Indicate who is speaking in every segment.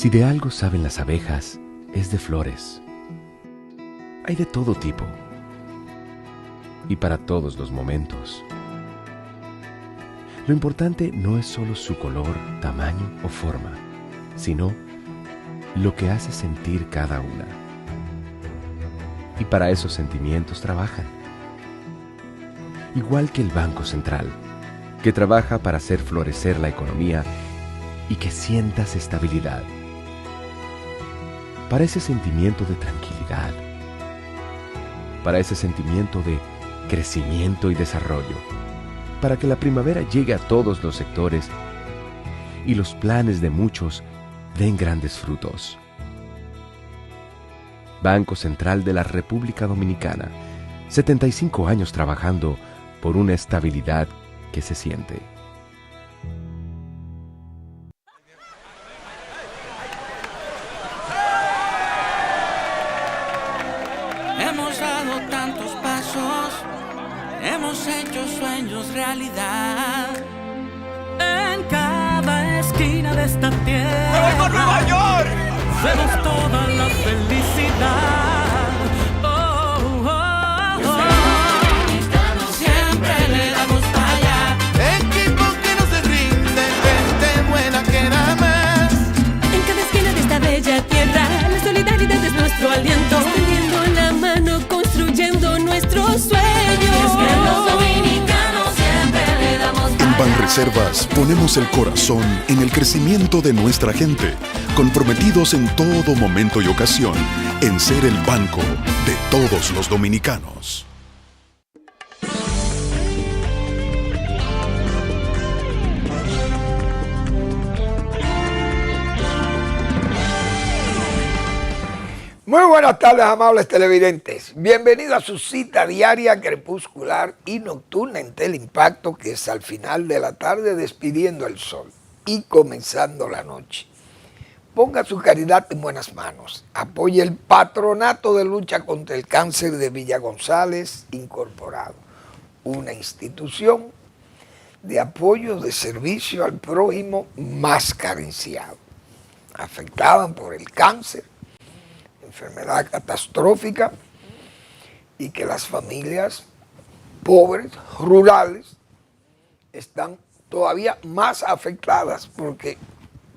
Speaker 1: Si de algo saben las abejas, es de flores. Hay de todo tipo y para todos los momentos. Lo importante no es solo su color, tamaño o forma, sino lo que hace sentir cada una. Y para esos sentimientos trabajan. Igual que el Banco Central, que trabaja para hacer florecer la economía y que sientas estabilidad. Para ese sentimiento de tranquilidad, para ese sentimiento de crecimiento y desarrollo, para que la primavera llegue a todos los sectores y los planes de muchos den grandes frutos. Banco Central de la República Dominicana, 75 años trabajando por una estabilidad que se siente.
Speaker 2: Hemos dado tantos pasos, hemos hecho sueños realidad. En cada esquina de esta tierra,
Speaker 3: ¡me voy por Nueva York!
Speaker 2: Vemos toda la felicidad. Oh, oh, oh. Siempre le damos para allá.
Speaker 3: Equipo que no se rinde, gente buena que nada más.
Speaker 4: En cada esquina de esta bella tierra, la solidaridad es nuestro aliento. Extendiendo la mano, construyendo nuestros sueños. Es que los dominicanos siempre le damos para
Speaker 5: En Banreservas ponemos el corazón en el crecimiento de nuestra gente, comprometidos en todo momento y ocasión en ser el banco de todos los dominicanos.
Speaker 6: Muy buenas tardes, amables televidentes. Bienvenidos a su cita diaria, crepuscular y nocturna en Teleimpacto, que es al final de la tarde despidiendo el sol y comenzando la noche. Ponga su caridad en buenas manos. Apoye el Patronato de Lucha contra el Cáncer de Villa González Incorporado, una institución de apoyo de servicio al prójimo más carenciado, afectada por el cáncer, enfermedad catastrófica, y que las familias pobres, rurales, están todavía más afectadas porque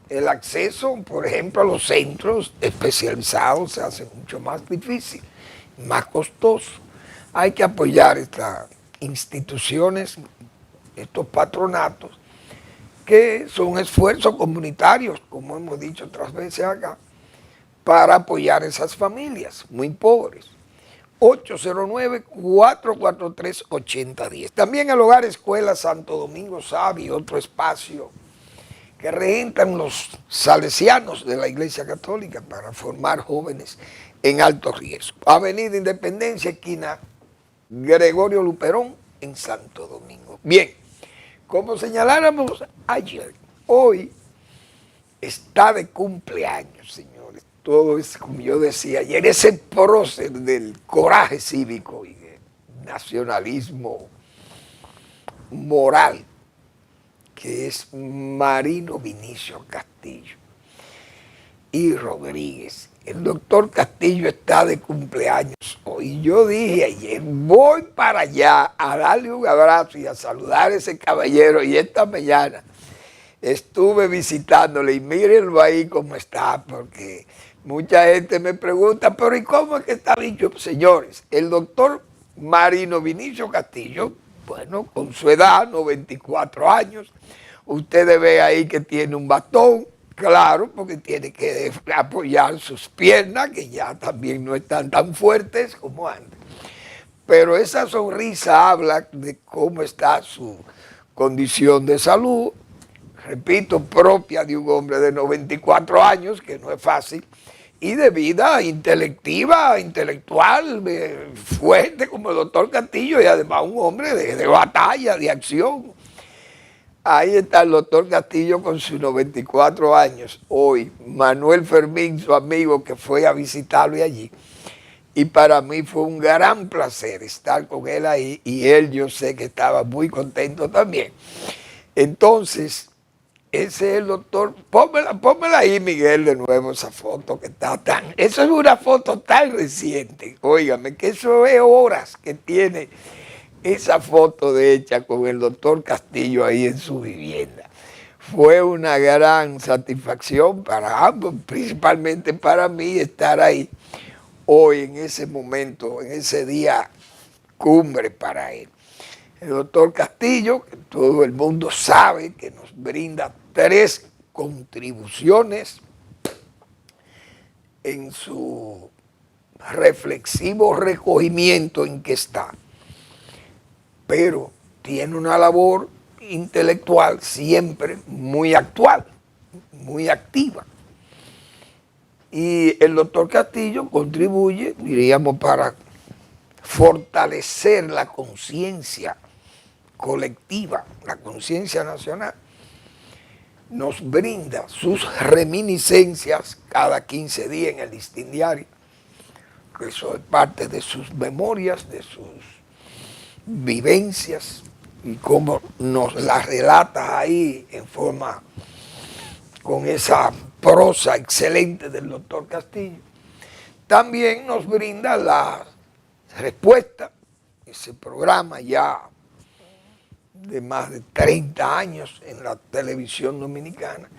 Speaker 6: el acceso, por ejemplo, a los centros especializados se hace mucho más difícil, más costoso. Hay que apoyar estas instituciones, estos patronatos, que son esfuerzos comunitarios, como hemos dicho otras veces acá, para apoyar a esas familias muy pobres. 809-443-8010. También el Hogar Escuela Santo Domingo Sabio, otro espacio que regentan los salesianos de la Iglesia Católica para formar jóvenes en alto riesgo. Avenida Independencia, esquina Gregorio Luperón, en Santo Domingo. Bien, como señaláramos ayer, hoy está de cumpleaños, señores. Todo es, como yo decía ayer, ese prócer del coraje cívico y del nacionalismo moral, que es Marino Vinicio Castillo y Rodríguez. El doctor Castillo está de cumpleaños hoy. Yo dije ayer, voy para allá a darle un abrazo y a saludar a ese caballero, y esta mañana estuve visitándole y mírenlo ahí cómo está, porque mucha gente me pregunta, pero ¿y cómo es que está dicho? Señores, el doctor Marino Vinicio Castillo, bueno, con su edad, 94 años, ustedes ven ahí que tiene un bastón, claro, porque tiene que apoyar sus piernas, que ya también no están tan fuertes como antes. Pero esa sonrisa habla de cómo está su condición de salud, repito, propia de un hombre de 94 años, que no es fácil, y de vida intelectiva, intelectual, fuerte como el doctor Castillo, y además un hombre de batalla, de acción. Ahí está el doctor Castillo con sus 94 años. Hoy, Manuel Fermín, su amigo, que fue a visitarlo allí. Y para mí fue un gran placer estar con él ahí, y él yo sé que estaba muy contento también. Entonces, Ese es el doctor. Pónmela ahí, Miguel, de nuevo, esa foto que está tan. Eso es una foto tan reciente. Óigame, que eso es horas que tiene esa foto de hecha con el doctor Castillo ahí en su vivienda. Fue una gran satisfacción para ambos, principalmente para mí, estar ahí hoy en ese momento, en ese día cumbre para él. El doctor Castillo, que todo el mundo sabe que nos brinda 3 contribuciones en su reflexivo recogimiento en que está, pero tiene una labor intelectual siempre muy actual, muy activa. Y el doctor Castillo contribuye, diríamos, para fortalecer la conciencia colectiva, la conciencia nacional. Nos brinda sus reminiscencias cada 15 días en el Listín Diario, que eso es parte de sus memorias, de sus vivencias, y cómo nos las relata ahí en forma, con esa prosa excelente del doctor Castillo. También nos brinda la respuesta, ese programa ya de más de 30 años en la televisión dominicana,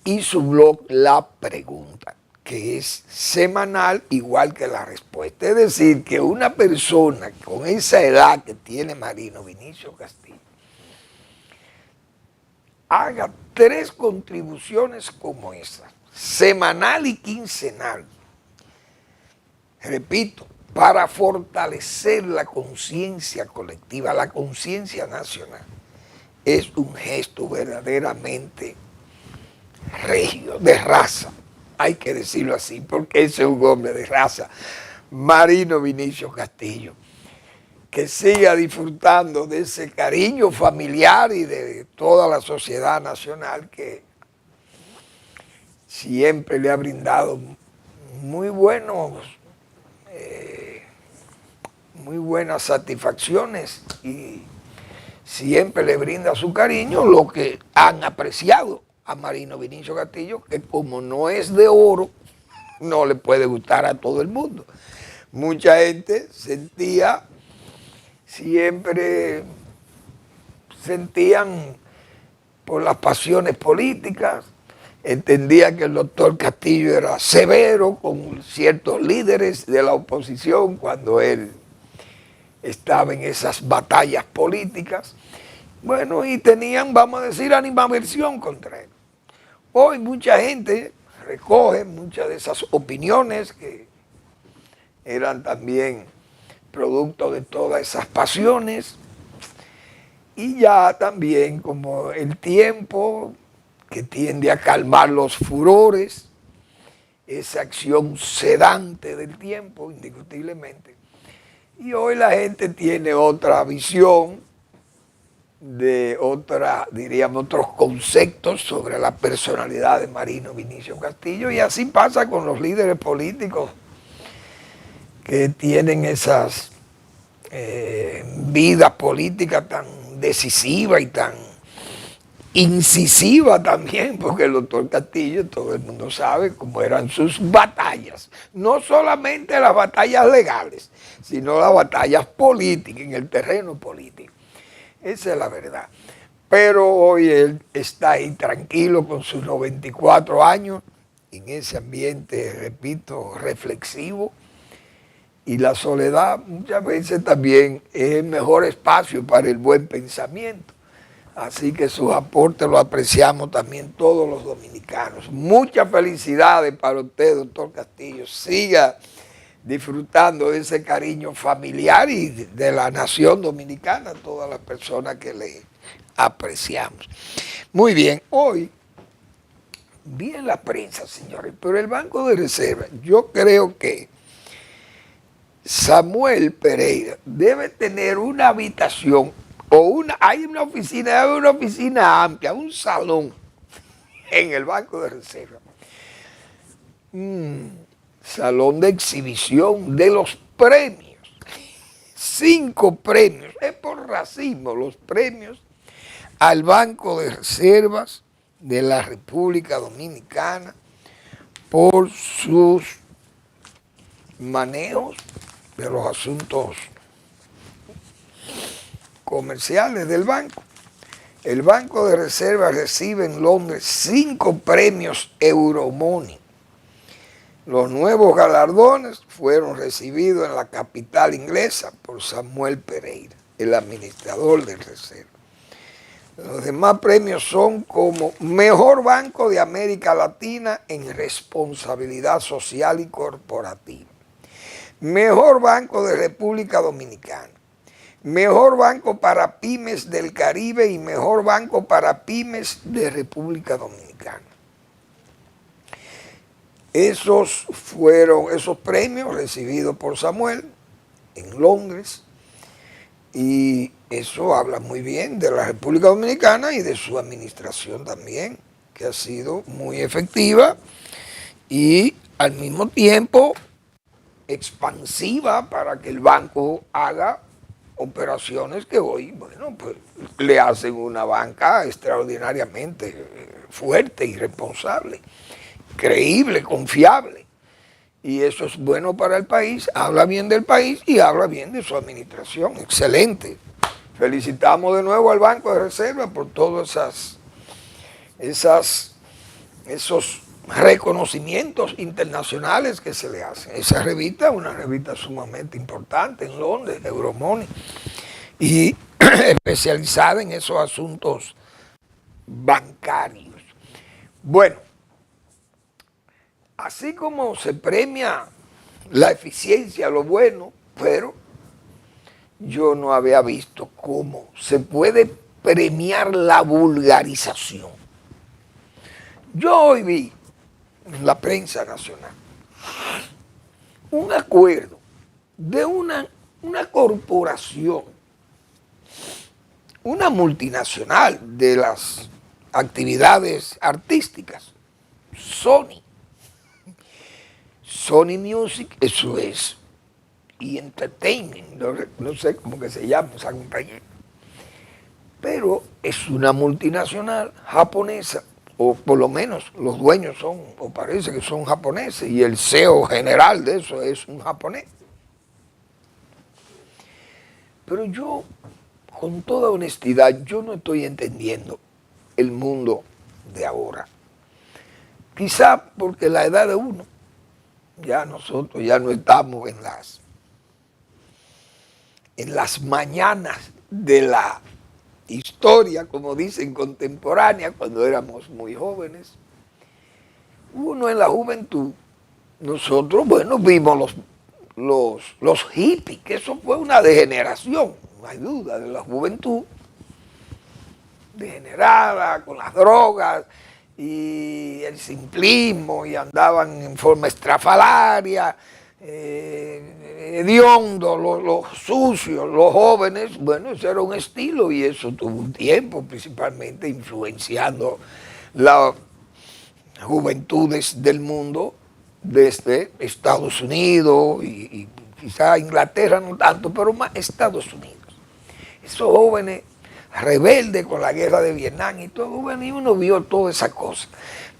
Speaker 6: y su blog La Pregunta, que es semanal igual que la respuesta. Es decir, que una persona con esa edad que tiene Marino Vinicio Castillo haga 3 contribuciones como esa, semanal y quincenal, repito, para fortalecer la conciencia colectiva, la conciencia nacional, es un gesto verdaderamente regio, de raza, hay que decirlo así, porque ese es un hombre de raza, Marino Vinicio Castillo, que siga disfrutando de ese cariño familiar y de toda la sociedad nacional que siempre le ha brindado muy buenas satisfacciones, y siempre le brinda su cariño, lo que han apreciado a Marino Vinicio Castillo, que como no es de oro, no le puede gustar a todo el mundo. Mucha gente sentían por las pasiones políticas, entendía que el doctor Castillo era severo con ciertos líderes de la oposición cuando él estaba en esas batallas políticas. Bueno, y tenían, vamos a decir, animadversión contra él. Hoy mucha gente recoge muchas de esas opiniones que eran también producto de todas esas pasiones, y ya también como el tiempo que tiende a calmar los furores, esa acción sedante del tiempo, indiscutiblemente. Y hoy la gente tiene otra visión, diríamos, otros conceptos sobre la personalidad de Marino Vinicio Castillo, y así pasa con los líderes políticos que tienen esas vidas políticas tan decisivas y tan incisiva también, porque el doctor Castillo, todo el mundo sabe cómo eran sus batallas, no solamente las batallas legales, sino las batallas políticas, en el terreno político. Esa es la verdad. Pero hoy él está ahí tranquilo con sus 94 años, en ese ambiente, repito, reflexivo, y la soledad muchas veces también es el mejor espacio para el buen pensamiento. Así que sus aportes los apreciamos también todos los dominicanos. Muchas felicidades para usted, doctor Castillo. Siga disfrutando de ese cariño familiar y de la nación dominicana, todas las personas que le apreciamos. Muy bien, hoy vi en la prensa, señores, pero el Banco de Reserva, yo creo que Samuel Pereira debe tener una habitación hay una oficina amplia, un salón en el Banco de Reserva. Salón de exhibición de los premios. 5 premios. Es por racismo los premios al Banco de Reservas de la República Dominicana por sus manejos de los asuntos comerciales del banco. El Banco de Reserva recibe en Londres 5 premios Euromoney. Los nuevos galardones fueron recibidos en la capital inglesa por Samuel Pereira, el administrador de Reserva. Los demás premios son como Mejor Banco de América Latina en Responsabilidad Social y Corporativa, Mejor Banco de República Dominicana, Mejor Banco para Pymes del Caribe y Mejor Banco para Pymes de República Dominicana. Esos fueron esos premios recibidos por Samuel en Londres, y eso habla muy bien de la República Dominicana y de su administración también, que ha sido muy efectiva y al mismo tiempo expansiva para que el banco haga operaciones que hoy, bueno, pues le hacen una banca extraordinariamente fuerte y responsable, creíble, confiable. Y eso es bueno para el país, habla bien del país y habla bien de su administración. Excelente. Felicitamos de nuevo al Banco de Reserva por todos esos reconocimientos internacionales que se le hacen. Esa revista es una revista sumamente importante en Londres, Euromoney, y especializada en esos asuntos bancarios. Bueno, así como se premia la eficiencia, lo bueno, pero yo no había visto cómo se puede premiar la vulgarización. Yo hoy vi en la prensa nacional un acuerdo de una corporación, una multinacional de las actividades artísticas, Sony Music, eso es, y Entertainment, no sé cómo que se llama esa compañía, pero es una multinacional japonesa, o por lo menos los dueños son, o parece que son japoneses, y el CEO general de eso es un japonés. Pero yo, con toda honestidad, yo no estoy entendiendo el mundo de ahora. Quizá porque la edad de uno, ya nosotros ya no estamos en las mañanas de la historia, como dicen, contemporánea, cuando éramos muy jóvenes. Uno en la juventud, nosotros, bueno, vimos los hippies, que eso fue una degeneración, no hay duda, de la juventud, degenerada, con las drogas y el simplismo, y andaban en forma estrafalaria, hediondo, los sucios, los jóvenes. Bueno, ese era un estilo, y eso tuvo un tiempo, principalmente influenciando las juventudes del mundo, desde Estados Unidos y quizá Inglaterra no tanto, pero más Estados Unidos. Esos jóvenes rebeldes con la guerra de Vietnam y todo, bueno, y uno vio toda esa cosa.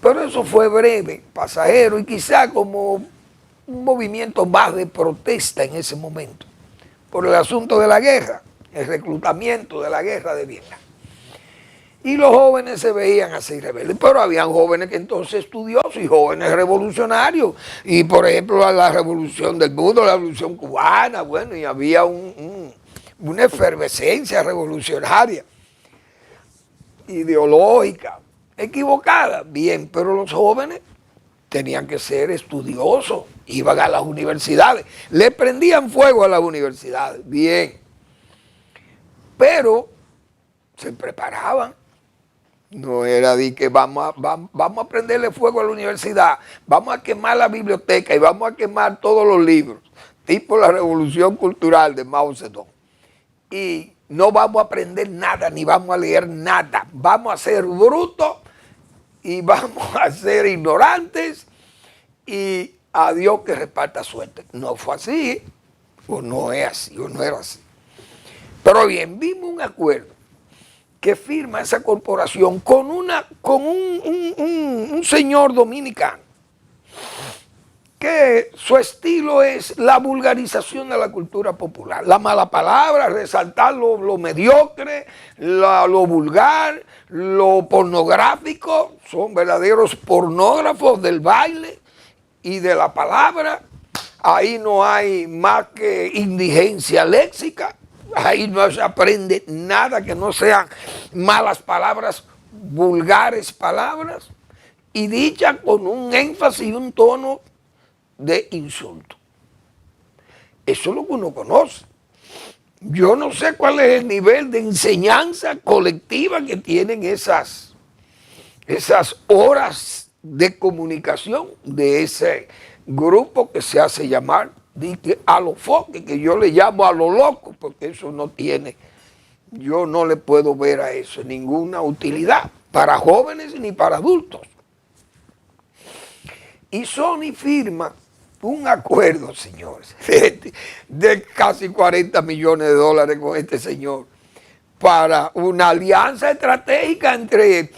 Speaker 6: Pero eso fue breve, pasajero, y quizá como un movimiento más de protesta en ese momento, por el asunto de la guerra, el reclutamiento de la guerra de Vietnam. Y los jóvenes se veían así rebeldes, pero habían jóvenes que entonces estudiosos y jóvenes revolucionarios. Y por ejemplo, la revolución del mundo, la revolución cubana, bueno, y había una efervescencia revolucionaria, ideológica, equivocada, bien, pero los jóvenes tenían que ser estudiosos, iban a las universidades, le prendían fuego a las universidades, bien, pero se preparaban. No era de que vamos a prenderle fuego a la universidad, vamos a quemar la biblioteca y vamos a quemar todos los libros, tipo la revolución cultural de Mao Zedong. Y no vamos a aprender nada, ni vamos a leer nada, vamos a ser brutos y vamos a ser ignorantes, y a Dios que reparta suerte. No fue así, o no es así, o no era así. Pero bien, vimos un acuerdo que firma esa corporación con un señor dominicano que su estilo es la vulgarización de la cultura popular, la mala palabra, resaltar lo mediocre, lo vulgar, lo pornográfico. Son verdaderos pornógrafos del baile y de la palabra. Ahí no hay más que indigencia léxica, ahí no se aprende nada que no sean malas palabras, vulgares palabras, y dichas con un énfasis y un tono de insulto. Eso es lo que uno conoce. Yo no sé cuál es el nivel de enseñanza colectiva que tienen esas horas de comunicación de ese grupo que se hace llamar a lo foque, que yo le llamo a lo loco, porque eso no tiene, yo no le puedo ver a eso ninguna utilidad para jóvenes ni para adultos. Y Sony firma un acuerdo, señores, de casi 40 millones de dólares con este señor para una alianza estratégica entre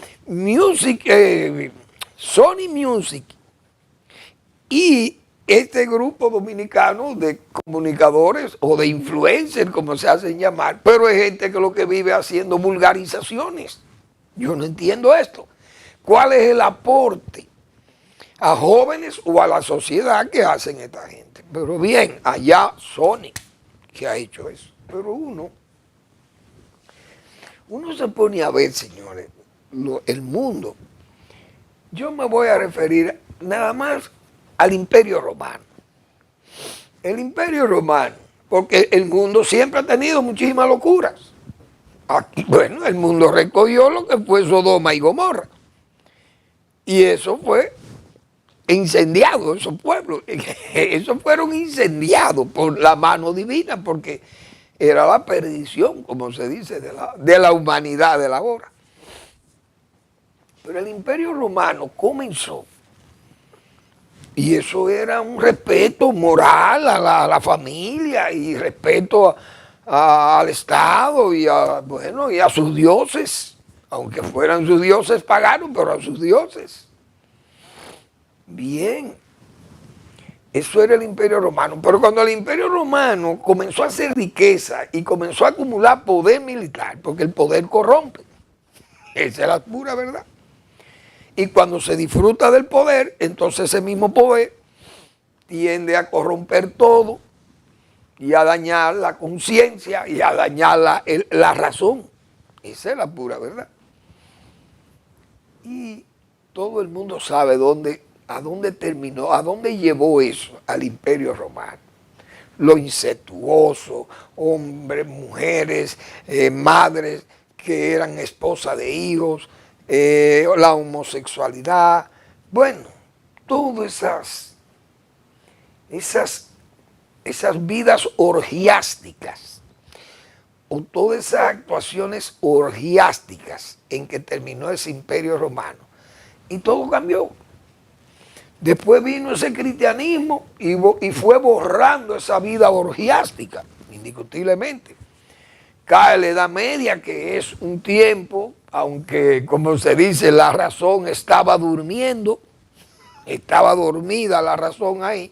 Speaker 6: Sony Music y este grupo dominicano de comunicadores o de influencers, como se hacen llamar, pero es gente que lo que vive haciendo vulgarizaciones. Yo no entiendo esto. ¿Cuál es el aporte a jóvenes o a la sociedad que hacen esta gente? Pero bien, allá Sony que ha hecho eso. Pero uno se pone a ver, señores, el mundo. Yo me voy a referir nada más al Imperio Romano. El Imperio Romano, porque el mundo siempre ha tenido muchísimas locuras. Aquí, bueno, el mundo recogió lo que fue Sodoma y Gomorra. Y eso fue incendiado, esos pueblos. Esos fueron incendiados por la mano divina, porque era la perdición, como se dice, de la humanidad de la hora. Pero el Imperio Romano comenzó, y eso era un respeto moral a la familia y respeto al Estado y a sus dioses, aunque fueran sus dioses paganos, pero a sus dioses. Bien, eso era el Imperio Romano. Pero cuando el Imperio Romano comenzó a hacer riqueza y comenzó a acumular poder militar, porque el poder corrompe, esa es la pura verdad. Y cuando se disfruta del poder, entonces ese mismo poder tiende a corromper todo y a dañar la conciencia y a dañar la razón. Esa es la pura verdad. Y todo el mundo sabe a dónde terminó, a dónde llevó eso al Imperio Romano. Lo incestuoso, hombres, mujeres, madres que eran esposas de hijos, la homosexualidad, bueno, todas esas vidas orgiásticas, o todas esas actuaciones orgiásticas en que terminó ese Imperio Romano. Y todo cambió. Después vino ese cristianismo y fue borrando esa vida orgiástica, indiscutiblemente. Cae la Edad Media, que es un tiempo, aunque como se dice, la razón estaba durmiendo, estaba dormida la razón ahí,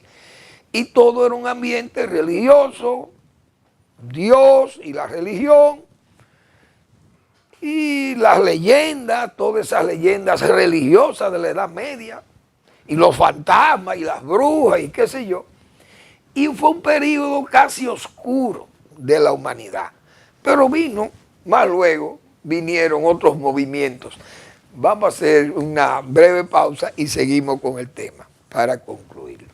Speaker 6: y todo era un ambiente religioso, Dios y la religión, y las leyendas, todas esas leyendas religiosas de la Edad Media, y los fantasmas y las brujas y qué sé yo. Y fue un periodo casi oscuro de la humanidad. Pero más luego vinieron otros movimientos. Vamos a hacer una breve pausa y seguimos con el tema para concluir.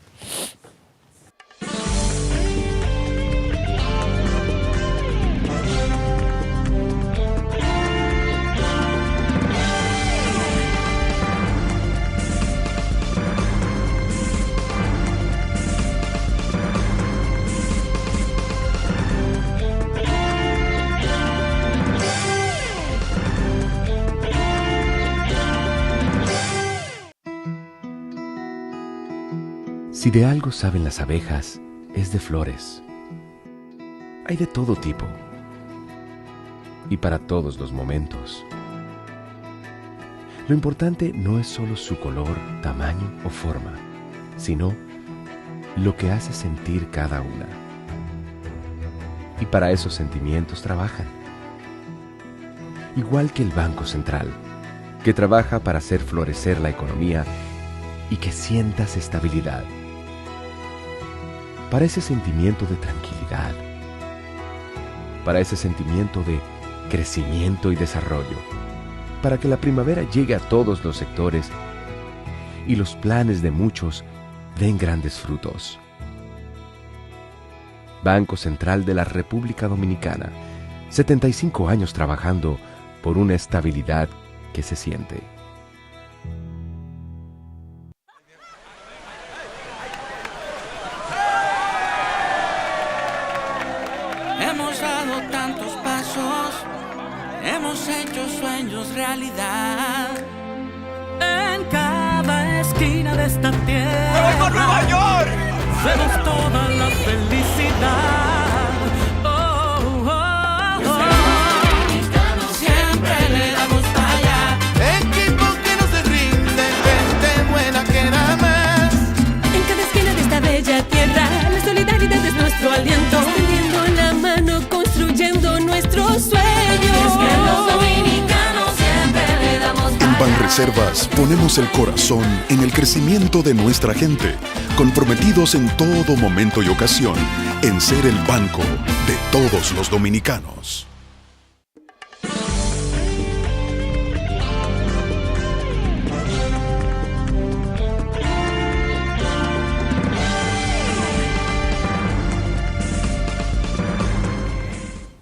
Speaker 1: Si de algo saben las abejas, es de flores. Hay de todo tipo. y para todos los momentos. Lo importante no es solo su color, tamaño o forma, sino lo que hace sentir cada una. Y para esos sentimientos trabajan. Igual que el Banco Central, que trabaja para hacer florecer la economía y que sientas estabilidad. Para ese sentimiento de tranquilidad. Para ese sentimiento de crecimiento y desarrollo. Para que la primavera llegue a todos los sectores y los planes de muchos den grandes frutos. Banco Central de la República Dominicana, 75 años trabajando por una estabilidad que se siente.
Speaker 2: Hemos dado tantos pasos, hemos hecho sueños realidad. En cada esquina de esta tierra,
Speaker 3: ¡Me voy por Nueva York!
Speaker 2: vemos toda la felicidad. Oh, oh, oh. Siempre le damos para allá.
Speaker 3: Equipo que no se rinde, gente buena que nada más.
Speaker 4: En cada esquina de esta bella tierra, la solidaridad es nuestro aliento. Extendiendo la mano, construyendo nuestros sueños.
Speaker 2: Es que los dominicanos siempre le damos para
Speaker 5: En
Speaker 2: allá.
Speaker 5: Banreservas ponemos el corazón en el crecimiento de nuestra gente, comprometidos en todo momento y ocasión en ser el banco de todos los dominicanos.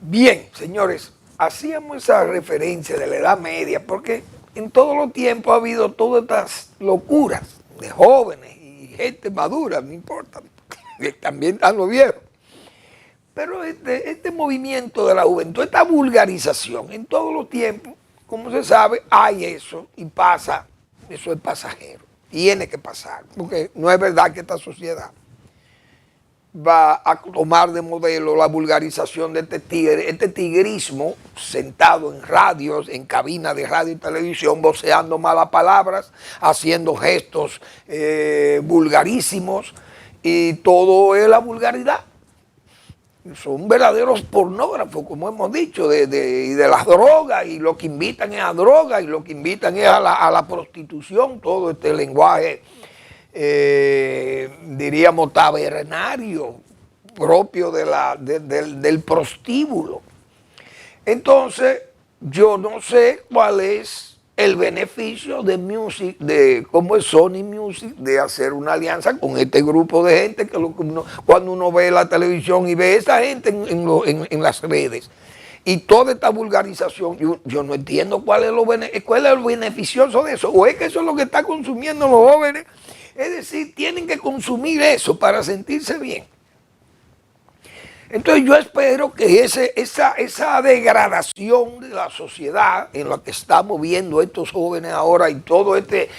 Speaker 6: Bien, señores, hacíamos esa referencia de la Edad Media porque en todos los tiempos ha habido todas estas locuras de jóvenes y gente madura, no importa, que también están los viejos. Pero este movimiento de la juventud, esta vulgarización, en todos los tiempos, como se sabe, hay eso y pasa, eso es pasajero, tiene que pasar, porque no es verdad que esta sociedad va a tomar de modelo la vulgarización de este tigrismo sentado en radios, en cabinas de radio y televisión, voceando malas palabras, haciendo gestos vulgarísimos, y todo es la vulgaridad. Son verdaderos pornógrafos, como hemos dicho, de las drogas, y lo que invitan es a drogas, y lo que invitan es a la prostitución, todo este lenguaje diríamos tabernario, propio del prostíbulo. Entonces, yo no sé cuál es el beneficio de Music, de cómo es Sony Music, de hacer una alianza con este grupo de gente que cuando uno ve la televisión y ve a esa gente en las redes y toda esta vulgarización, yo no entiendo cuál es el beneficioso de eso, o es que eso es lo que están consumiendo los jóvenes. Es decir, tienen que consumir eso para sentirse bien. Entonces yo espero que esa degradación de la sociedad en la que estamos viendo estos jóvenes ahora y todo este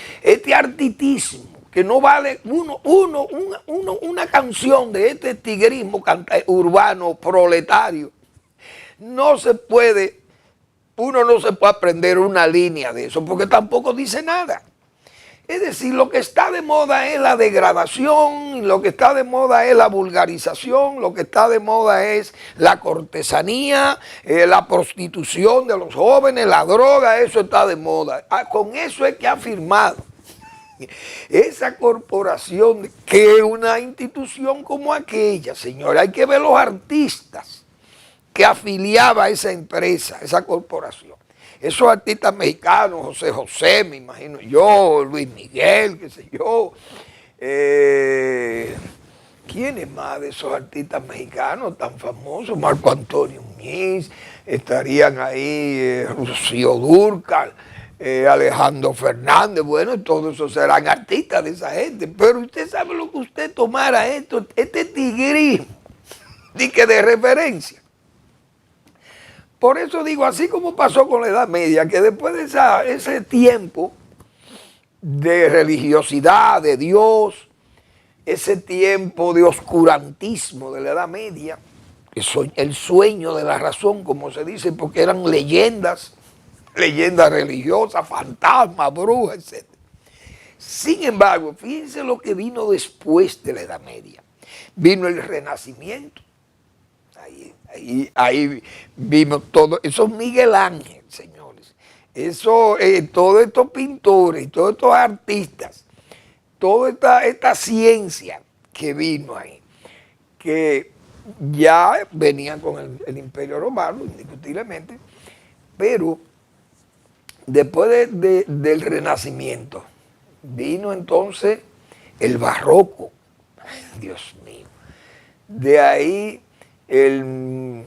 Speaker 6: artitismo, que no vale una canción de este tigrismo urbano proletario, uno no se puede aprender una línea de eso, porque tampoco dice nada. Es decir, lo que está de moda es la degradación, lo que está de moda es la vulgarización, lo que está de moda es la cortesanía, la prostitución de los jóvenes, la droga, eso está de moda. Con eso es que ha firmado esa corporación, que una institución como aquella, señora, hay que ver los artistas que afiliaba a esa empresa, esa corporación. Esos artistas mexicanos, José José, me imagino yo, Luis Miguel, qué sé yo. ¿Quiénes más de esos artistas mexicanos tan famosos? Marco Antonio Muñiz, estarían ahí Rocío Dúrcal, Alejandro Fernández, bueno, todos esos serán artistas de esa gente. Pero usted sabe lo que usted tomara este tigrismo, de referencia. Por eso digo, así como pasó con la Edad Media, que después de ese tiempo de religiosidad, de Dios, ese tiempo de oscurantismo de la Edad Media, el sueño de la razón, como se dice, porque eran leyendas religiosas, fantasmas, brujas, etc. Sin embargo, fíjense lo que vino después de la Edad Media. Vino el Renacimiento. Ahí vimos todo. Eso es Miguel Ángel, señores. Eso, todos estos pintores y todos estos artistas, toda esta ciencia que vino ahí, que ya venían con el Imperio Romano, indiscutiblemente, pero después del Renacimiento, vino entonces el Barroco. Dios mío. De ahí el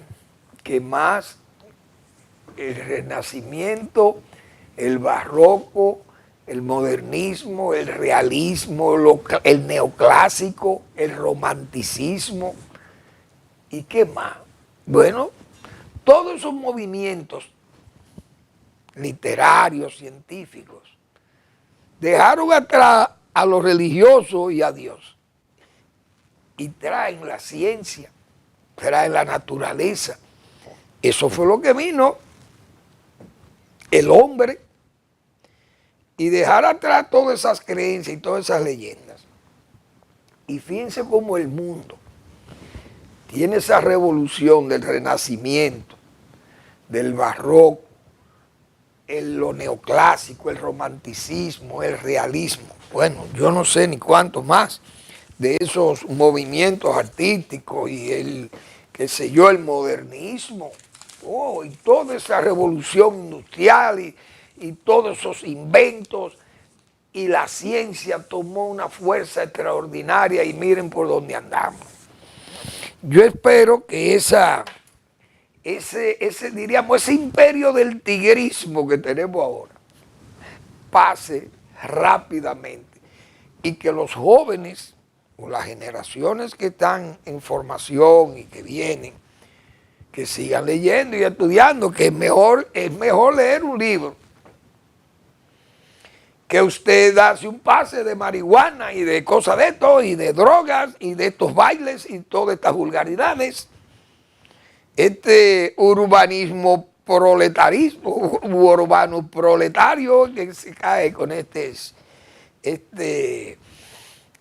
Speaker 6: Renacimiento, el Barroco, el Modernismo, el Realismo, el Neoclásico, el Romanticismo. ¿Y qué más? Bueno, todos esos movimientos literarios, científicos, dejaron atrás a los religiosos y a Dios. Y traen la ciencia, traen la naturaleza. Eso fue lo que vino el hombre. Y dejar atrás todas esas creencias y todas esas leyendas. Y fíjense cómo el mundo tiene esa revolución del Renacimiento, del Barroco, lo neoclásico, el romanticismo, el realismo. Bueno, yo no sé ni cuánto más de esos movimientos artísticos y el modernismo, y toda esa revolución industrial y todos esos inventos, y la ciencia tomó una fuerza extraordinaria y miren por dónde andamos. Yo espero que ese imperio del tigrismo que tenemos ahora pase rápidamente y que los jóvenes o las generaciones que están en formación y que vienen, que sigan leyendo y estudiando, que es mejor leer un libro que usted hace un pase de marihuana y de cosas de esto, y de drogas, y de estos bailes, y todas estas vulgaridades. Este urbanismo proletarismo, urbano proletario, que se cae con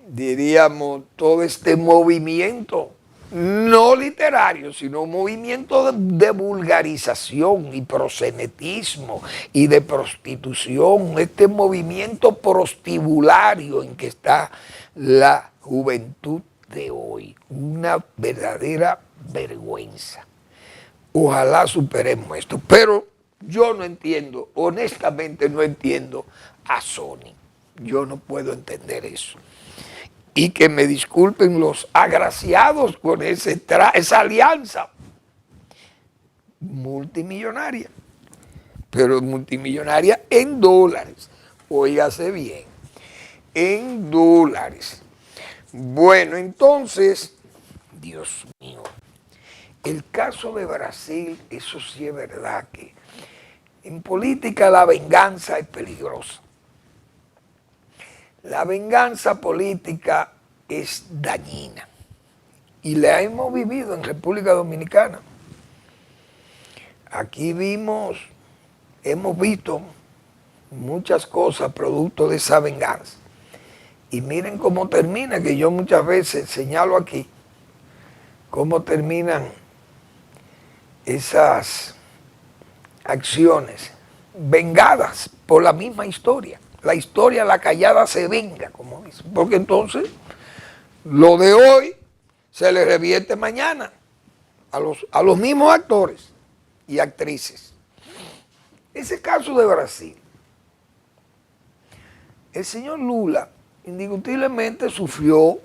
Speaker 6: diríamos, todo este movimiento, no literario, sino movimiento de vulgarización y prosenetismo y de prostitución, este movimiento prostibulario en que está la juventud de hoy. Una verdadera vergüenza. Ojalá superemos esto, pero yo no entiendo, honestamente no entiendo a Sony. Yo no puedo entender eso. Y que me disculpen los agraciados con esa alianza multimillonaria, pero multimillonaria en dólares. Óigase bien, en dólares. Bueno, entonces, Dios mío, el caso de Brasil, eso sí es verdad que en política la venganza es peligrosa. La venganza política es dañina y la hemos vivido en República Dominicana. Aquí hemos visto muchas cosas producto de esa venganza. Y miren cómo termina, que yo muchas veces señalo aquí, cómo terminan esas acciones vengadas por la misma historia. La historia, la callada se venga, como dicen, porque entonces lo de hoy se le revierte mañana a los mismos actores y actrices. Ese caso de Brasil, el señor Lula indiscutiblemente sufrió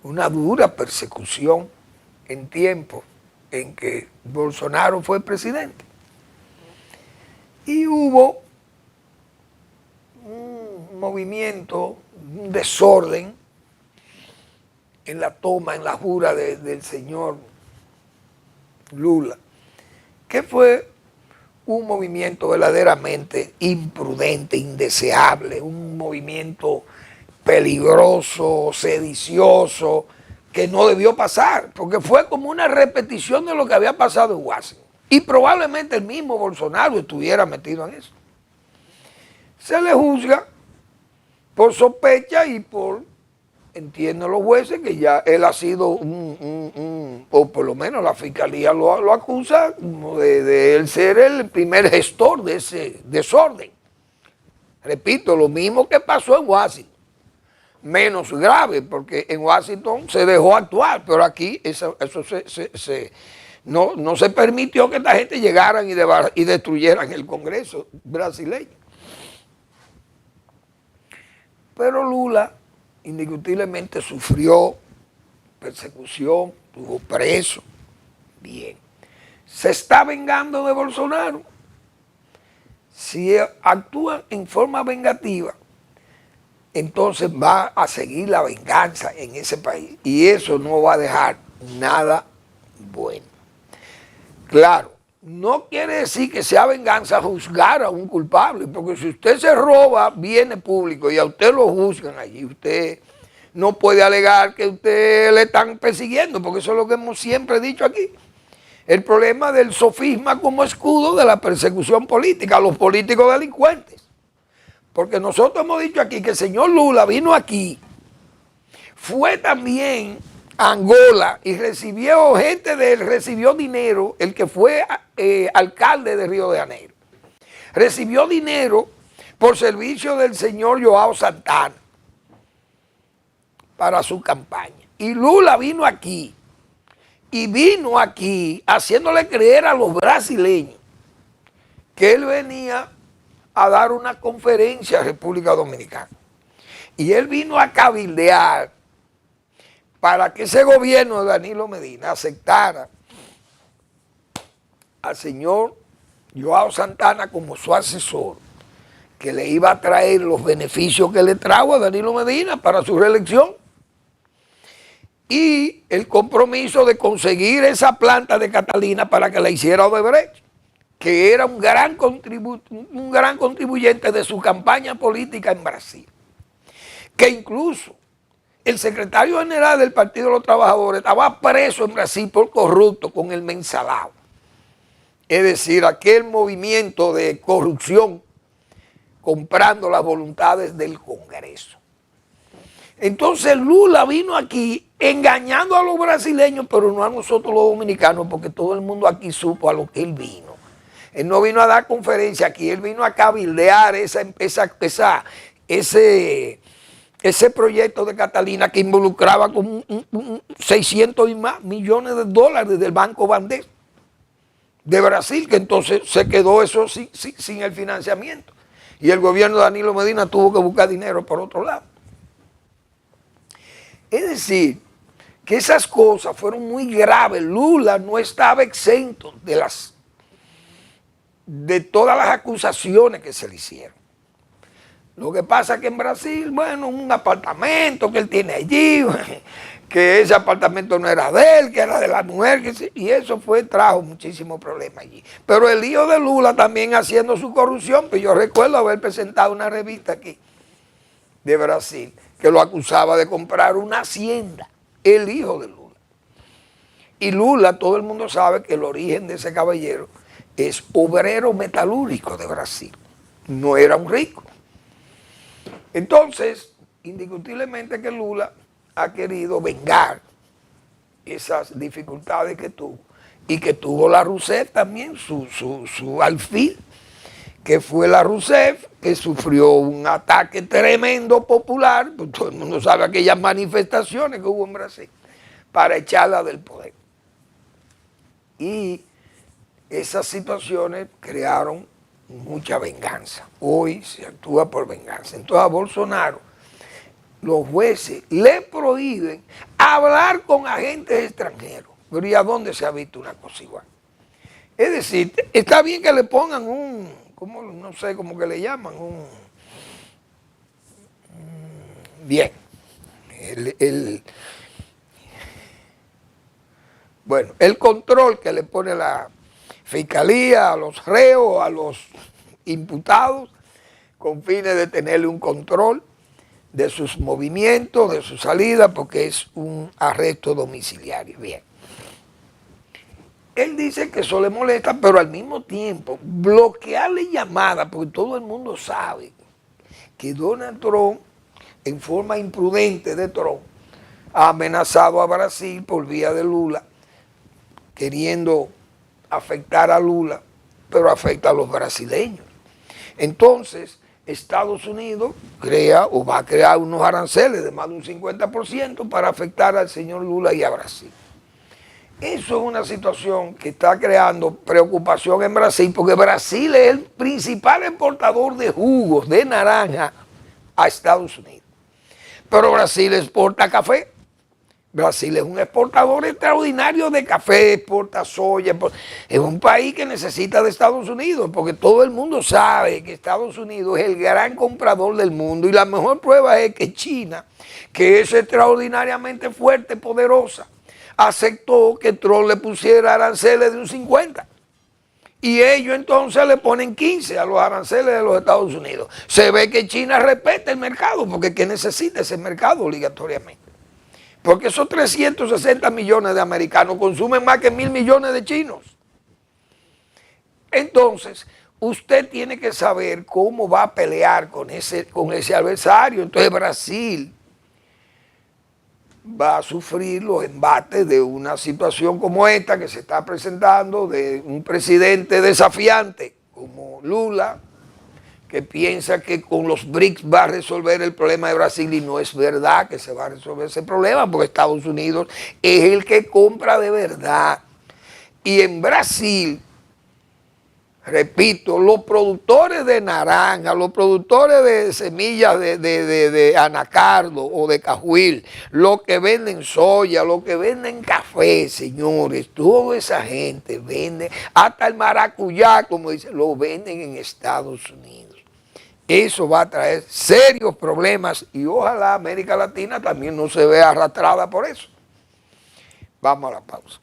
Speaker 6: una dura persecución en tiempo en que Bolsonaro fue presidente. Y hubo un movimiento, un desorden en la toma, en la jura del señor Lula, que fue un movimiento verdaderamente imprudente, indeseable, un movimiento peligroso, sedicioso, que no debió pasar, porque fue como una repetición de lo que había pasado en Washington. Y probablemente el mismo Bolsonaro estuviera metido en eso. Se le juzga por sospecha y por, entienden los jueces, que ya él ha sido o por lo menos la fiscalía lo acusa como de él ser el primer gestor de ese desorden. Repito, lo mismo que pasó en Washington. Menos grave, porque en Washington se dejó actuar, pero aquí eso no se permitió que esta gente llegaran y destruyeran el Congreso brasileño. Pero Lula indiscutiblemente sufrió persecución, estuvo preso. Bien. Se está vengando de Bolsonaro. Si actúa en forma vengativa, entonces va a seguir la venganza en ese país. Y eso no va a dejar nada bueno. Claro, no quiere decir que sea venganza juzgar a un culpable, porque si usted se roba bienes públicos y a usted lo juzgan allí, usted no puede alegar que usted le están persiguiendo, porque eso es lo que hemos siempre dicho aquí. El problema del sofisma como escudo de la persecución política, a los políticos delincuentes. Porque nosotros hemos dicho aquí que el señor Lula vino aquí, fue también a Angola y recibió gente de él, recibió dinero, el que fue alcalde de Río de Janeiro. Recibió dinero por servicio del señor Joao Santana para su campaña. Y Lula vino aquí, y vino aquí haciéndole creer a los brasileños que él venía a dar una conferencia a República Dominicana. Y él vino a cabildear para que ese gobierno de Danilo Medina aceptara al señor Joao Santana como su asesor, que le iba a traer los beneficios que le trajo a Danilo Medina para su reelección. Y el compromiso de conseguir esa planta de Catalina para que la hiciera Odebrecht, que era un gran contribuyente de su campaña política en Brasil. Que incluso el secretario general del Partido de los Trabajadores estaba preso en Brasil por corrupto con el mensalao. Es decir, aquel movimiento de corrupción comprando las voluntades del Congreso. Entonces Lula vino aquí engañando a los brasileños, pero no a nosotros los dominicanos, porque todo el mundo aquí supo a lo que él vino. Él no vino a dar conferencia aquí, él vino a cabildear ese proyecto de Catalina que involucraba con 600 y más millones de dólares del Banco Bandés de Brasil, que entonces se quedó eso sin el financiamiento. Y el gobierno de Danilo Medina tuvo que buscar dinero por otro lado. Es decir, que esas cosas fueron muy graves. Lula no estaba exento de todas las acusaciones que se le hicieron. Lo que pasa es que en Brasil, bueno, un apartamento que él tiene allí, que ese apartamento no era de él, que era de la mujer, y eso trajo muchísimos problemas allí. Pero el hijo de Lula también haciendo su corrupción, pues yo recuerdo haber presentado una revista aquí de Brasil, que lo acusaba de comprar una hacienda, el hijo de Lula. Y Lula, todo el mundo sabe que el origen de ese caballero es obrero metalúrgico de Brasil, no era un rico. Entonces, indiscutiblemente que Lula ha querido vengar esas dificultades que tuvo, y que tuvo la Rousseff también, su alfil, que fue la Rousseff, que sufrió un ataque tremendo popular, pues todo el mundo sabe aquellas manifestaciones que hubo en Brasil, para echarla del poder. Y esas situaciones crearon mucha venganza. Hoy se actúa por venganza. Entonces a Bolsonaro, los jueces le prohíben hablar con agentes extranjeros. Pero ¿y a dónde se ha visto una cosa igual? Es decir, está bien que le pongan no sé cómo que le llaman, bien, bueno, el control que le pone la fiscalía a los reos, a los imputados, con fines de tenerle un control de sus movimientos, de su salida, porque es un arresto domiciliario. Bien. Él dice que eso le molesta, pero al mismo tiempo bloquearle llamadas, porque todo el mundo sabe que Donald Trump, en forma imprudente de Trump, ha amenazado a Brasil por vía de Lula, queriendo afectar a Lula, pero afecta a los brasileños. Entonces, Estados Unidos crea o va a crear unos aranceles de más de un 50% para afectar al señor Lula y a Brasil. Eso es una situación que está creando preocupación en Brasil, porque Brasil es el principal exportador de jugos de naranja a Estados Unidos. Pero Brasil exporta café. Brasil es un exportador extraordinario de café, exporta soya. Es un país que necesita de Estados Unidos, porque todo el mundo sabe que Estados Unidos es el gran comprador del mundo. Y la mejor prueba es que China, que es extraordinariamente fuerte, poderosa, aceptó que Trump le pusiera aranceles de un 50%. Y ellos entonces le ponen 15 a los aranceles de los Estados Unidos. Se ve que China respeta el mercado, porque es que necesita ese mercado obligatoriamente. Porque esos 360 millones de americanos consumen más que 1.000 millones de chinos. Entonces, usted tiene que saber cómo va a pelear con ese adversario. Entonces Brasil va a sufrir los embates de una situación como esta que se está presentando, de un presidente desafiante como Lula, que piensa que con los BRICS va a resolver el problema de Brasil, y no es verdad que se va a resolver ese problema, porque Estados Unidos es el que compra de verdad. Y en Brasil, repito, los productores de naranja, los productores de semillas de anacardo o de cajuil, los que venden soya, los que venden café, señores, toda esa gente vende, hasta el maracuyá, como dicen, lo venden en Estados Unidos. Eso va a traer serios problemas y ojalá América Latina también no se vea arrastrada por eso. Vamos a la pausa.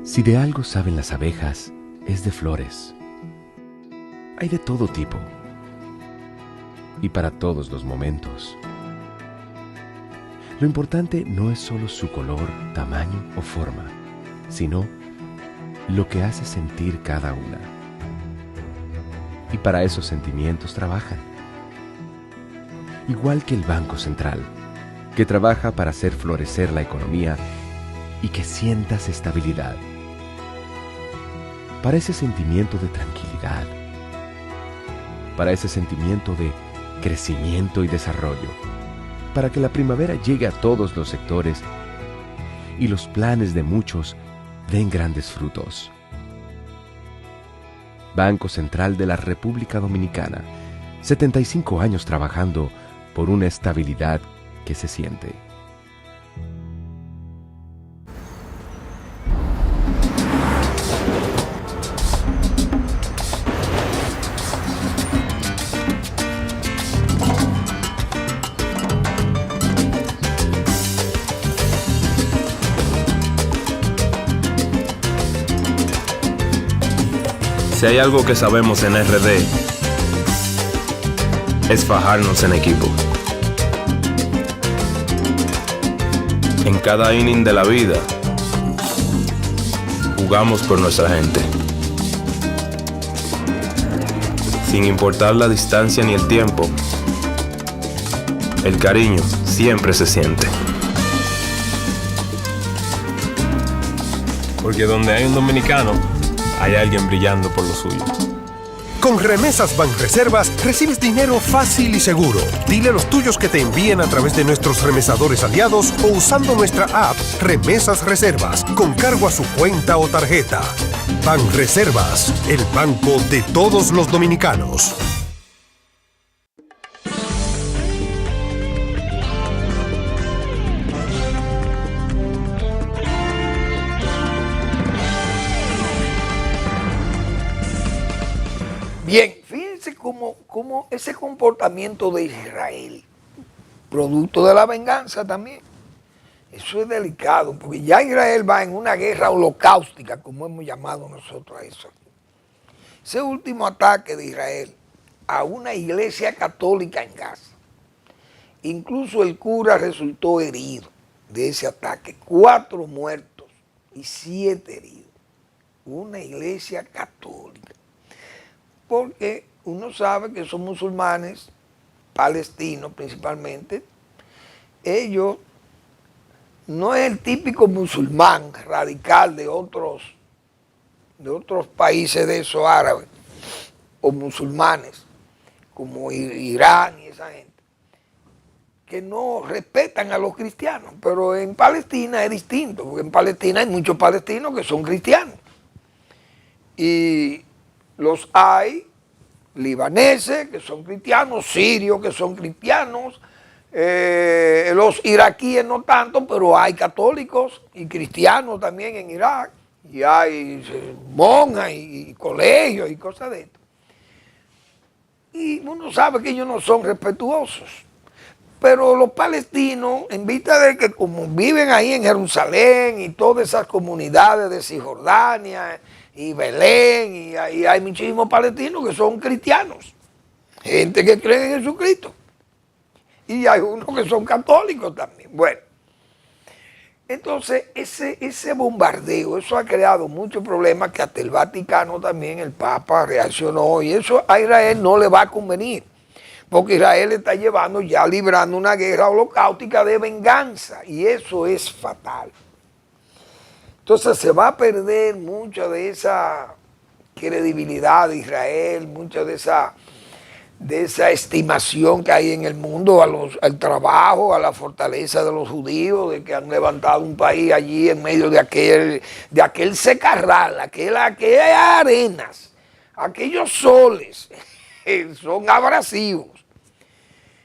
Speaker 1: Si de algo saben las abejas, es de flores. Hay de todo tipo y para todos los momentos. Lo importante no es solo su color, tamaño o forma, sino lo que hace sentir cada una. Y para esos sentimientos trabajan. Igual que el Banco Central, que trabaja para hacer florecer la economía y que sientas estabilidad. Para ese sentimiento de tranquilidad, para ese sentimiento de crecimiento y desarrollo, para que la primavera llegue a todos los sectores y los planes de muchos den grandes frutos. Banco Central de la República Dominicana, 75 años trabajando por una estabilidad que se siente.
Speaker 7: Si hay algo que sabemos en RD, es fajarnos en equipo. En cada inning de la vida, jugamos por nuestra gente. Sin importar la distancia ni el tiempo, el cariño siempre se siente. Porque donde hay un dominicano, hay alguien brillando por lo suyo.
Speaker 8: Con Remesas Banreservas recibes dinero fácil y seguro. Dile a los tuyos que te envíen a través de nuestros remesadores aliados o usando nuestra app Remesas Reservas con cargo a su cuenta o tarjeta. Banreservas, el banco de todos los dominicanos.
Speaker 6: como ese comportamiento de Israel, producto de la venganza también. Eso es delicado, porque ya Israel va en una guerra holocaustica, como hemos llamado nosotros a eso. Ese último ataque de Israel a una iglesia católica en Gaza, incluso el cura resultó herido de ese ataque, 4 muertos y 7 heridos. Una iglesia católica. Porque uno sabe que son musulmanes, palestinos principalmente, ellos no es el típico musulmán radical de otros países de esos árabes o musulmanes, como Irán y esa gente, que no respetan a los cristianos, pero en Palestina es distinto, porque en Palestina hay muchos palestinos que son cristianos, y los hay libaneses que son cristianos, sirios que son cristianos, los iraquíes no tanto, pero hay católicos y cristianos también en Irak, y hay monjas y colegios y cosas de esto. Y uno sabe que ellos no son respetuosos. Pero los palestinos, en vista de que como viven ahí en Jerusalén y todas esas comunidades de Cisjordania y Belén, y ahí hay muchísimos palestinos que son cristianos, gente que cree en Jesucristo. Y hay unos que son católicos también. Bueno, entonces ese bombardeo, eso ha creado muchos problemas que hasta el Vaticano también, el Papa reaccionó, y eso a Israel no le va a convenir, porque Israel está librando una guerra holocaustica de venganza, y eso es fatal. Entonces se va a perder mucha de esa credibilidad de Israel, mucha de esa estimación que hay en el mundo al trabajo, a la fortaleza de los judíos, de que han levantado un país allí en medio de aquel secarral, aquellas arenas, aquellos soles, son abrasivos,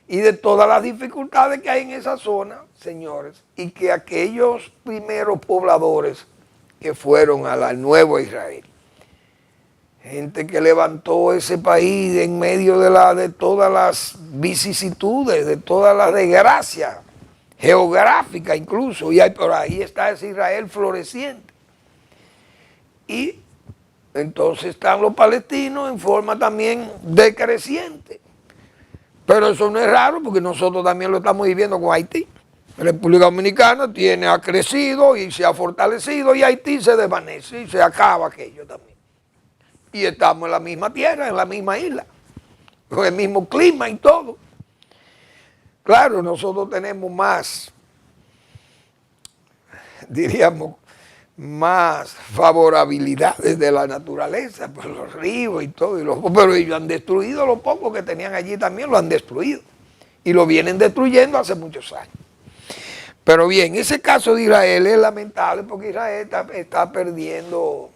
Speaker 6: y de todas las dificultades que hay en esa zona, señores, y que aquellos primeros pobladores que fueron al nuevo Israel, gente que levantó ese país en medio de todas las vicisitudes, de todas las desgracias geográficas incluso, y por ahí está ese Israel floreciente. Y entonces están los palestinos en forma también decreciente. Pero eso no es raro, porque nosotros también lo estamos viviendo con Haití. La República Dominicana ha crecido y se ha fortalecido, y Haití se desvanece y se acaba aquello también. Y estamos en la misma tierra, en la misma isla, con el mismo clima y todo. Claro, nosotros tenemos más, diríamos, más favorabilidades de la naturaleza, por los ríos y todo, pero ellos han destruido lo poco que tenían allí también, lo han destruido, y lo vienen destruyendo hace muchos años. Pero bien, ese caso de Israel es lamentable, porque Israel está perdiendo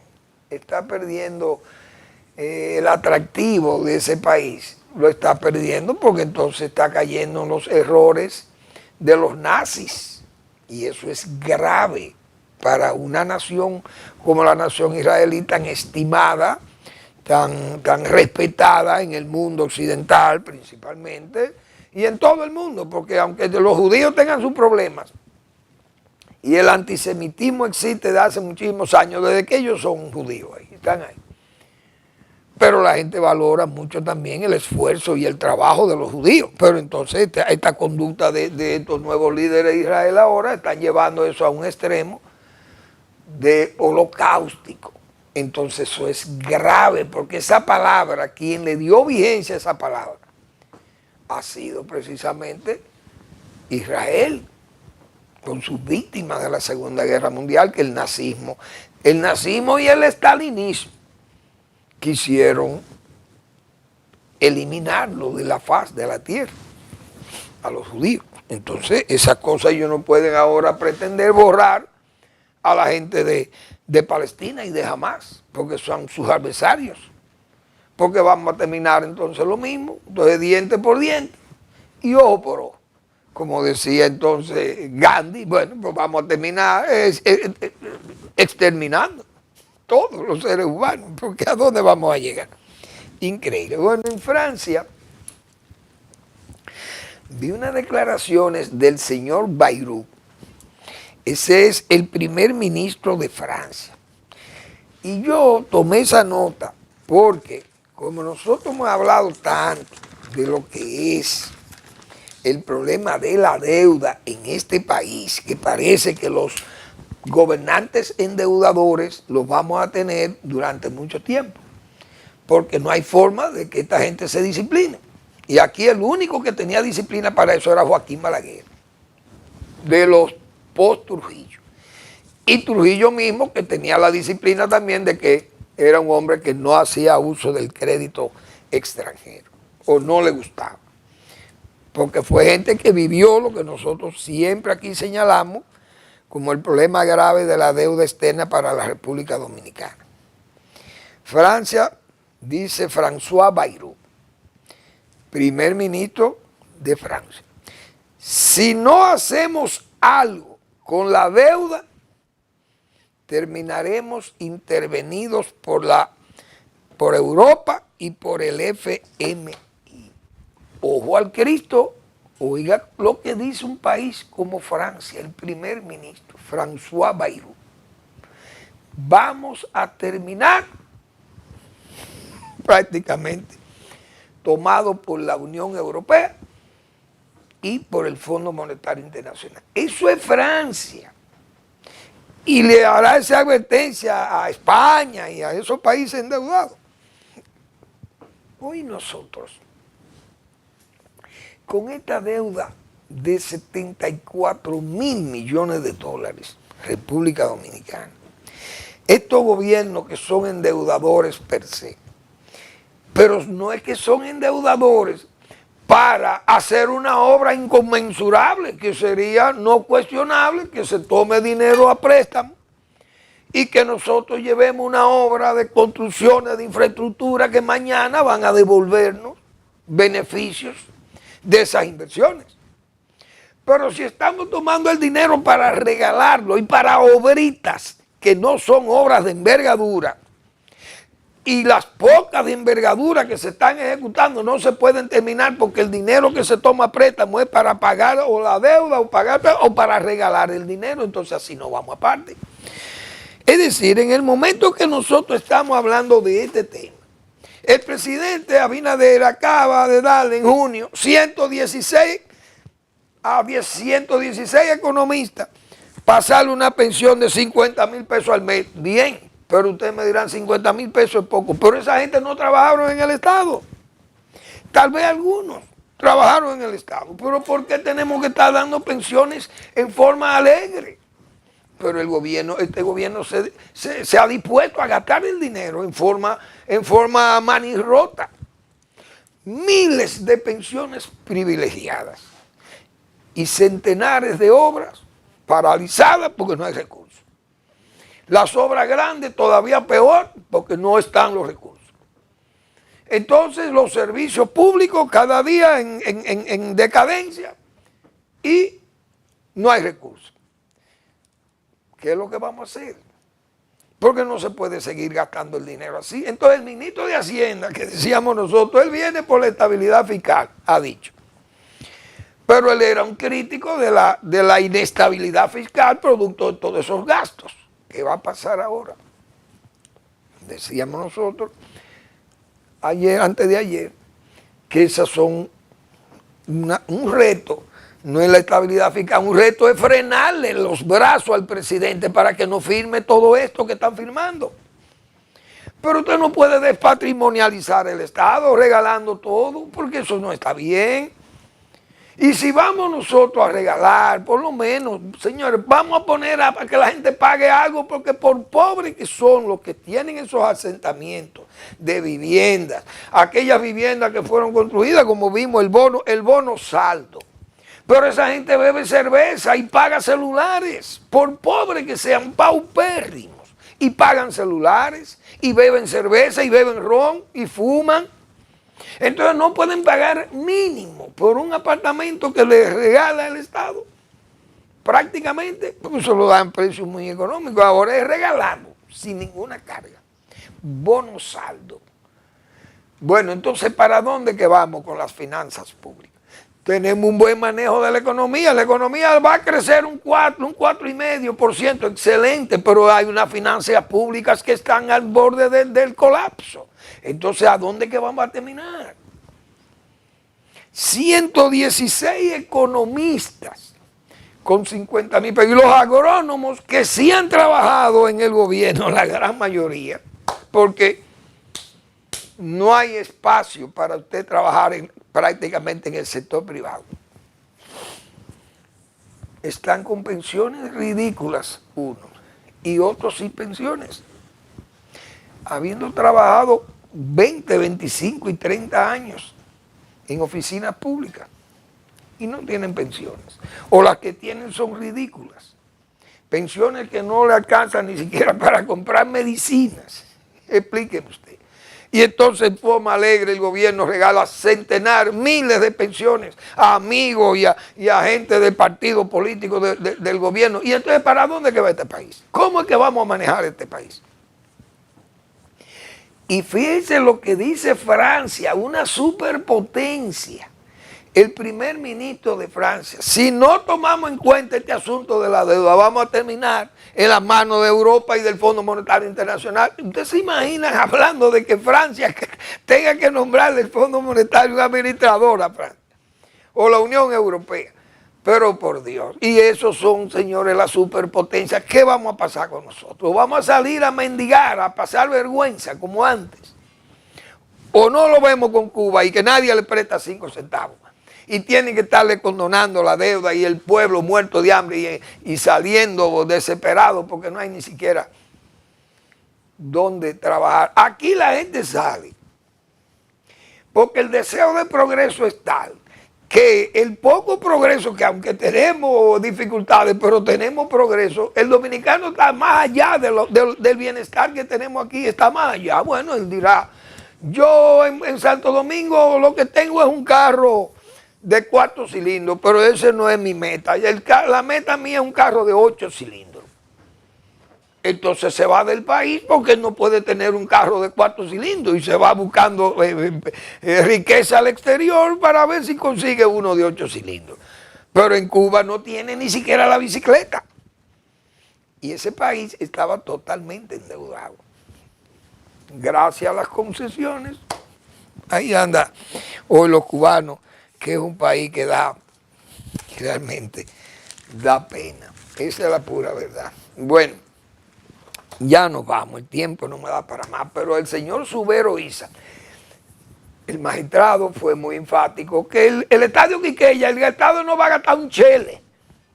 Speaker 6: el atractivo de ese país, lo está perdiendo, porque entonces está cayendo en los errores de los nazis, y eso es grave para una nación como la nación israelí, tan estimada, tan respetada en el mundo occidental principalmente, y en todo el mundo, porque aunque los judíos tengan sus problemas, y el antisemitismo existe desde hace muchísimos años, desde que ellos son judíos, están ahí. Pero la gente valora mucho también el esfuerzo y el trabajo de los judíos. Pero entonces esta conducta de estos nuevos líderes de Israel ahora están llevando eso a un extremo de holocáustico. Entonces eso es grave, porque esa palabra, quien le dio vigencia a esa palabra, ha sido precisamente Israel, con sus víctimas de la Segunda Guerra Mundial, que el nazismo y el estalinismo quisieron eliminarlo de la faz de la tierra, a los judíos. Entonces, esas cosas ellos no pueden ahora pretender borrar a la gente de Palestina y de Hamas, porque son sus adversarios. Porque vamos a terminar entonces lo mismo, entonces diente por diente y ojo por ojo. Como decía entonces Gandhi, bueno, pues vamos a terminar exterminando todos los seres humanos, porque ¿a dónde vamos a llegar? Increíble. Bueno, en Francia vi unas declaraciones del señor Bayrou. Ese es el primer ministro de Francia. Y yo tomé esa nota porque, como nosotros hemos hablado tanto de lo que es el problema de la deuda en este país, que parece que los gobernantes endeudadores los vamos a tener durante mucho tiempo, porque no hay forma de que esta gente se discipline. Y aquí el único que tenía disciplina para eso era Joaquín Balaguer, de los post-Trujillo. Y Trujillo mismo, que tenía la disciplina también de que era un hombre que no hacía uso del crédito extranjero, o no le gustaba. Porque fue gente que vivió lo que nosotros siempre aquí señalamos como el problema grave de la deuda externa para la República Dominicana. Francia, dice François Bayrou, primer ministro de Francia: si no hacemos algo con la deuda, terminaremos intervenidos por Europa y por el FMI. Ojo al Cristo, oiga lo que dice un país como Francia, el primer ministro, François Bayrou. Vamos a terminar prácticamente tomado por la Unión Europea y por el Fondo Monetario Internacional. Eso es Francia. Y le hará esa advertencia a España y a esos países endeudados. Hoy nosotros, con esta deuda de 74.000 millones de dólares, República Dominicana, estos gobiernos que son endeudadores per se, pero no es que son endeudadores para hacer una obra inconmensurable, que sería no cuestionable que se tome dinero a préstamo y que nosotros llevemos una obra de construcciones de infraestructura que mañana van a devolvernos beneficios de esas inversiones. Pero si estamos tomando el dinero para regalarlo y para obritas que no son obras de envergadura, y las pocas de envergadura que se están ejecutando no se pueden terminar porque el dinero que se toma a préstamo es para pagar o la deuda o para regalar el dinero, entonces así no vamos aparte. Es decir, en el momento que nosotros estamos hablando de este tema, el presidente Abinader acaba de darle en junio 116 economistas, pasarle una pensión de 50.000 pesos al mes. Bien. Pero ustedes me dirán, 50.000 pesos es poco. Pero esa gente no trabajaron en el Estado. Tal vez algunos trabajaron en el Estado. Pero ¿por qué tenemos que estar dando pensiones en forma alegre? Pero el gobierno, este gobierno se ha dispuesto a gastar el dinero en forma manirrota. Miles de pensiones privilegiadas y centenares de obras paralizadas porque no hay recursos. Las obras grandes todavía peor porque no están los recursos. Entonces los servicios públicos cada día en decadencia y no hay recursos. ¿Qué es lo que vamos a hacer? Porque no se puede seguir gastando el dinero así. Entonces el ministro de Hacienda, que decíamos nosotros, él viene por la estabilidad fiscal, ha dicho. Pero él era un crítico de la inestabilidad fiscal producto de todos esos gastos. ¿Qué va a pasar ahora? Decíamos nosotros ayer, antes de ayer, que esas son un reto, no es la estabilidad fiscal, un reto es frenarle los brazos al presidente para que no firme todo esto que están firmando. Pero usted no puede despatrimonializar el Estado regalando todo, porque eso no está bien. Y si vamos nosotros a regalar, por lo menos, señores, vamos a poner a que la gente pague algo, porque por pobres que son los que tienen esos asentamientos de viviendas, aquellas viviendas que fueron construidas, como vimos, el bono saldo. Pero esa gente bebe cerveza y paga celulares, por pobres que sean, paupérrimos, y pagan celulares, y beben cerveza, y beben ron, y fuman. Entonces no pueden pagar mínimo por un apartamento que les regala el Estado. Prácticamente, porque eso lo dan precios muy económicos. Ahora es regalado, sin ninguna carga. Bono saldo. Bueno, entonces, ¿para dónde que vamos con las finanzas públicas? Tenemos un buen manejo de la economía va a crecer un 4,5%, excelente, pero hay unas finanzas públicas que están al borde del colapso. Entonces, ¿a dónde que vamos a terminar? 116 economistas con 50,000 pesos. Y los agrónomos que sí han trabajado en el gobierno, la gran mayoría, porque no hay espacio para usted trabajar prácticamente en el sector privado. Están con pensiones ridículas unos y otros sin pensiones, habiendo trabajado 20, 25 y 30 años en oficinas públicas y no tienen pensiones, o las que tienen son ridículas, pensiones que no le alcanzan ni siquiera para comprar medicinas. Explíqueme usted. Y entonces en forma alegre el gobierno regala centenares, miles de pensiones a amigos y a gente del partido político del gobierno. Y entonces, ¿para dónde que va este país? ¿Cómo es que vamos a manejar este país? Y fíjense lo que dice Francia, una superpotencia. El primer ministro de Francia, si no tomamos en cuenta este asunto de la deuda, vamos a terminar en las manos de Europa y del Fondo Monetario Internacional. ¿Ustedes se imaginan hablando de que Francia tenga que nombrarle el Fondo Monetario un administrador a Francia? O la Unión Europea. Pero por Dios, y esos son, señores, las superpotencias. ¿Qué vamos a pasar con nosotros? ¿Vamos a salir a mendigar, a pasar vergüenza como antes? ¿O no lo vemos con Cuba y que nadie le presta 5 centavos? Y tienen que estarle condonando la deuda y el pueblo muerto de hambre y saliendo desesperado porque no hay ni siquiera dónde trabajar. Aquí la gente sale porque el deseo de progreso es tal que el poco progreso, que aunque tenemos dificultades, pero tenemos progreso, el dominicano está más allá del bienestar que tenemos aquí, está más allá. Bueno, él dirá, yo en Santo Domingo lo que tengo es un carro de 4 cilindros, pero ese no es mi meta. La meta mía es un carro de 8 cilindros. Entonces se va del país porque no puede tener un carro de 4 cilindros y se va buscando riqueza al exterior para ver si consigue uno de 8 cilindros. Pero en Cuba no tiene ni siquiera la bicicleta. Y ese país estaba totalmente endeudado. Gracias a las concesiones, ahí anda hoy los cubanos, que es un país que realmente da pena. Esa es la pura verdad. Bueno, ya nos vamos, el tiempo no me da para más, pero el señor Subero Isa, el magistrado, fue muy enfático que el estadio Quiqueya, el Estado no va a gastar un chele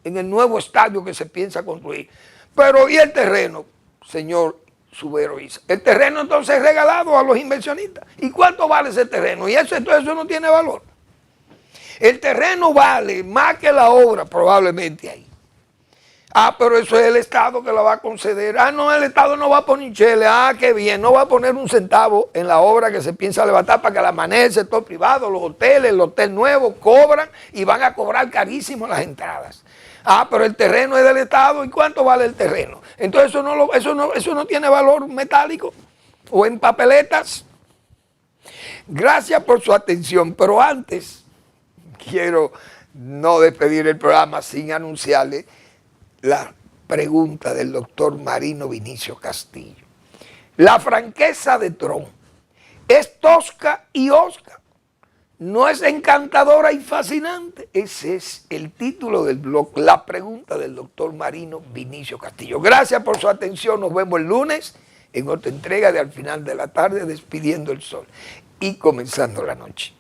Speaker 6: en el nuevo estadio que se piensa construir. Pero, ¿y el terreno, señor Subero Isa? El terreno entonces es regalado a los inversionistas. ¿Y cuánto vale ese terreno? Y eso no tiene valor. El terreno vale más que la obra probablemente ahí. Ah, pero eso es el Estado que la va a conceder. Ah, no, el Estado no va a poner chele. Ah, qué bien, no va a poner un centavo en la obra que se piensa levantar para que la maneje el sector privado, los hoteles, el hotel nuevo, cobran y van a cobrar carísimo las entradas. Ah, pero el terreno es del Estado. ¿Y cuánto vale el terreno? Entonces eso no tiene valor metálico o en papeletas. Gracias por su atención, pero antes quiero no despedir el programa sin anunciarle la pregunta del doctor Marino Vinicio Castillo. La franqueza de Trump es tosca y osca, no es encantadora y fascinante. Ese es el título del blog, la pregunta del doctor Marino Vinicio Castillo. Gracias por su atención, nos vemos el lunes en otra entrega de Al Final de la Tarde, despidiendo el sol y comenzando la noche.